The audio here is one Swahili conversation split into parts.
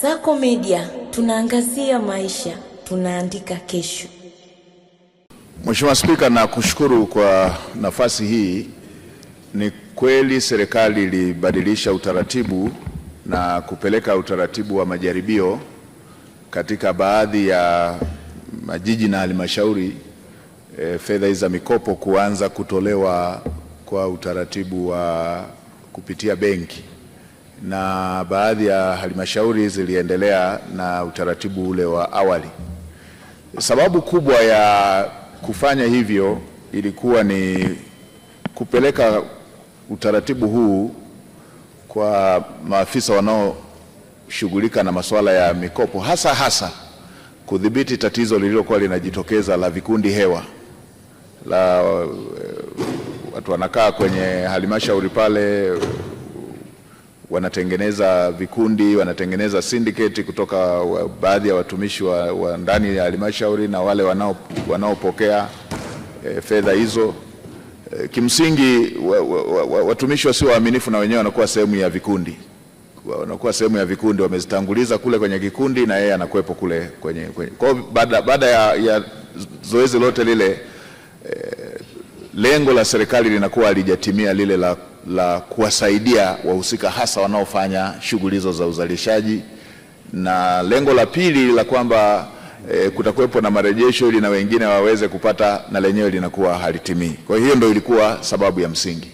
Sako Media, tunaangazia maisha, tunaandika kesho. Mheshimiwa Spika, na kushukuru kwa nafasi hii. Ni kweli serikali ilibadilisha utaratibu na kupeleka utaratibu wa majaribio katika baadhi ya majiji na halmashauri, fedha hizi za mikopo kuanza kutolewa kwa utaratibu wa kupitia benki, na baadhi ya halmashauri ziliendelea na utaratibu ule wa awali. Sababu kubwa ya kufanya hivyo ilikuwa ni kupeleka utaratibu huu kwa maafisa wanaoshughulika na masuala ya mikopo, hasa kudhibiti tatizo lililokuwa linajitokeza la vikundi hewa, la watu wanakaa kwenye halmashauri pale, wanatengeneza vikundi, wanatengeneza syndicate kutoka baadhi ya watumishi wa ndani ya halmashauri na wale wanaopokea fedha hizo. Kimsingi watumishi wasio waaminifu na wenyewe wanakuwa sehemu ya vikundi. Wamezitanguliza kule kwenye kikundi na yeye anakuepo kule kwenye. Kwa baada ya zoezi lote lile, lengo la serikali linakuwa halijatimia, lile la kuwasaidia wahusika hasa wanaofanya shughuli hizo za uzalishaji, na lengo la pili la kwamba kutakuwepo na marejesho ili na wengine waweze kupata, na lenyewe linakuwa halitimii. Kwa hiyo ndio ilikuwa sababu ya msingi.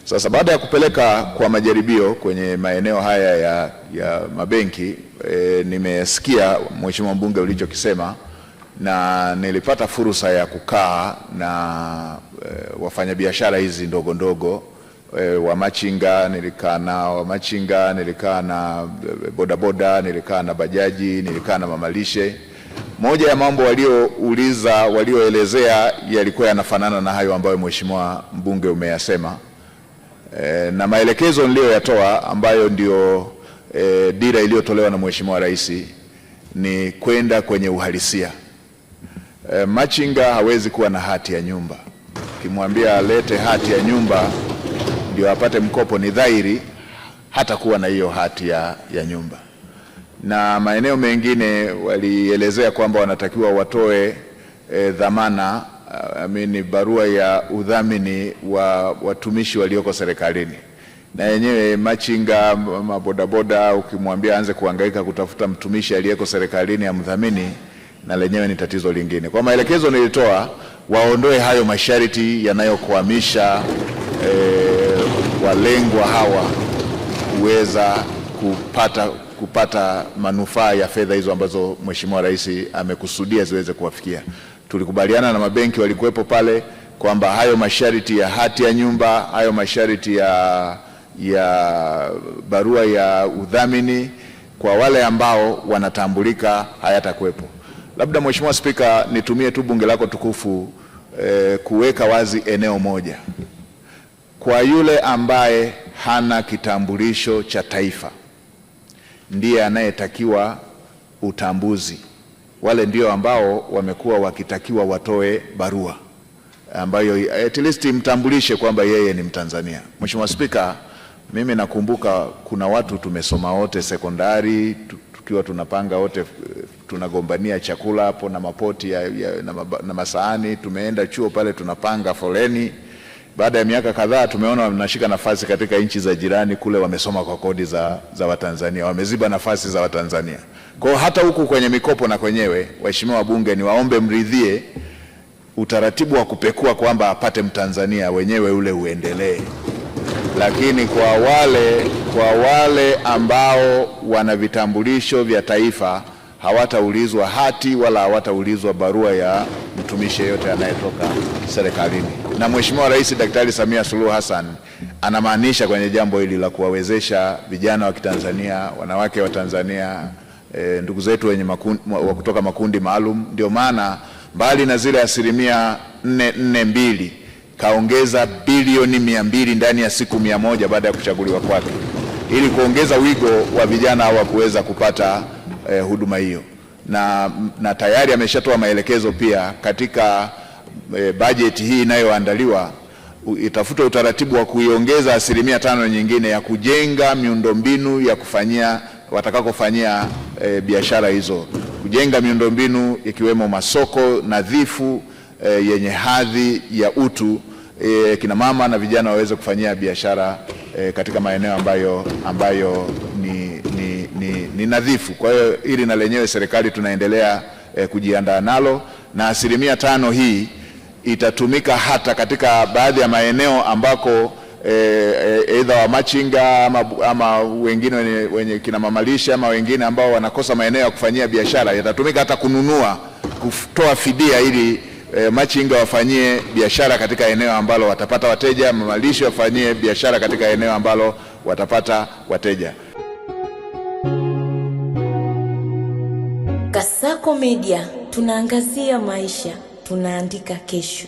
Sasa baada ya kupeleka kwa majaribio kwenye maeneo haya ya mabenki, nimesikia Mheshimiwa Mbunge ulichokisema, na nilipata fursa ya kukaa na wafanyabiashara hizi ndogo ndogo, wa machinga, nilikaa na bodaboda, nilikaa na bajaji, nilikaa na mamalishe. Moja ya mambo walioelezea yalikuwa yanafanana na hayo ambayo Mheshimiwa Mbunge umeyasema, na maelekezo niliyoyatoa ambayo ndio dira iliyotolewa na Mheshimiwa Rais ni kwenda kwenye uhalisia. Machinga hawezi kuwa na hati ya nyumba. Ukimwambia alete hati ya nyumba ndio apate mkopo, ni dhahiri hata kuwa na hiyo hati ya nyumba. Na maeneo mengine walielezea kwamba wanatakiwa watoe dhamana, barua ya udhamini wa watumishi walioko serikalini. Na yenyewe machinga, mabodaboda, ukimwambia anze kuhangaika kutafuta mtumishi aliyeko serikalini ya mdhamini, na lenyewe ni tatizo lingine. Kwa maelekezo nilitoa, waondoe hayo masharti yanayokwamisha walengwa hawa kuweza kupata manufaa ya fedha hizo ambazo Mheshimiwa Rais amekusudia ziweze kuwafikia. Tulikubaliana na mabenki walikuwepo pale kwamba hayo masharti ya hati ya nyumba, hayo masharti ya barua ya udhamini kwa wale ambao wanatambulika hayatakuwepo. Labda Mheshimiwa Spika, nitumie tu bunge lako tukufu kuweka wazi eneo moja. Kwa yule ambaye hana kitambulisho cha taifa ndiye anayetakiwa utambuzi. Wale ndio ambao wamekuwa wakitakiwa watoe barua ambayo at least mtambulishe kwamba yeye ni Mtanzania. Mheshimiwa Spika, mimi nakumbuka kuna watu tumesoma wote sekondari, tukiwa tunapanga wote, tunagombania chakula hapo na mapoti na masahani. Tumeenda chuo pale, tunapanga foleni. Baada ya miaka kadhaa tumeona wanashika nafasi katika nchi za jirani kule, wamesoma kwa kodi za Watanzania, wameziba nafasi za Watanzania. Kwa hata huku kwenye mikopo na kwenyewe, waheshimiwa wabunge, ni waombe mridhie utaratibu wa kupekua kwamba apate Mtanzania, wenyewe ule uendelee. Lakini kwa wale ambao wana vitambulisho vya taifa hawataulizwa hati wala hawataulizwa barua ya mtumishi yeyote anayetoka serikalini. Na Mheshimiwa Rais Daktari Samia Suluhu Hassan anamaanisha kwenye jambo hili la kuwawezesha vijana wa Kitanzania, wanawake wa Tanzania, ndugu zetu wenye kutoka makundi maalum. Ndio maana mbali na zile 442 kaongeza bilioni 200 ndani ya siku 100 baada ya kuchaguliwa kwake, ili kuongeza wigo wa vijana hawa kuweza kupata huduma hiyo. Na tayari ameshatoa maelekezo pia katika bajeti hii inayoandaliwa, itafuta utaratibu wa kuiongeza 5% nyingine ya kujenga miundombinu ya kufanyia watakakofanyia biashara hizo, kujenga miundombinu ikiwemo masoko nadhifu yenye hadhi ya utu, kina mama na vijana waweze kufanyia biashara katika maeneo ambayo ni nadhifu. Kwa hiyo hili na lenyewe serikali tunaendelea kujiandaa nalo, na 5% hii itatumika hata katika baadhi ya maeneo ambako aidha wa machinga ama wengine wenye kina mamalisha ama wengine ambao wanakosa maeneo ya kufanyia biashara, yatatumika hata kutoa fidia ili machinga wafanyie biashara katika eneo ambalo watapata wateja, mamalisha wafanyie biashara katika eneo ambalo watapata wateja. Kasako Media, tunaangazia maisha, tunaandika kesho.